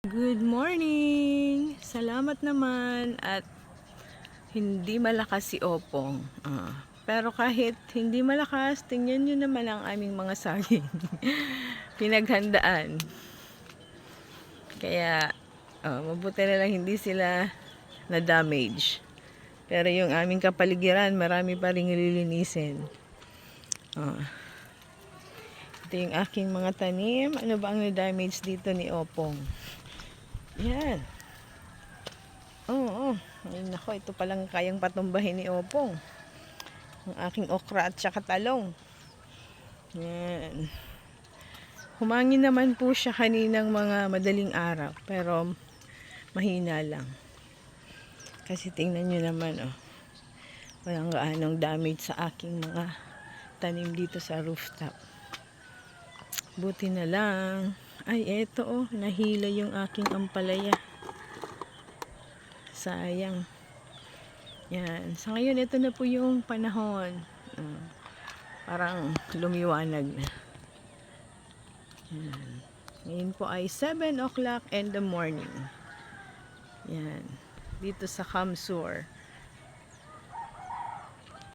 Good morning! Salamat naman at hindi malakas si Opong. Pero kahit hindi malakas, tingnan nyo naman ang aming mga saging. Pinaghandaan. Kaya mabuti na lang hindi sila na-damage. Pero yung aming kapaligiran, marami pa rin lilinisin. Ito yung aking mga tanim. Ano ba ang na-damage dito ni Opong? Yan. Oo. Ay, nako, ito palang kayang patumbahin ni Opong. Ang aking okra at saka talong. Yan. Humangin naman po siya kaninang mga madaling araw. Pero mahina lang. Kasi tingnan nyo naman, walang gaanong damage sa aking mga tanim dito sa rooftop. Buti na lang. Ay, eto nahila yung aking ampalaya. Sayang. Yan. Sa ngayon, ito na po yung panahon. Parang lumiwanag na. Yan. Ngayon po ay 7 o'clock in the morning. Yan. Dito sa Kamsur.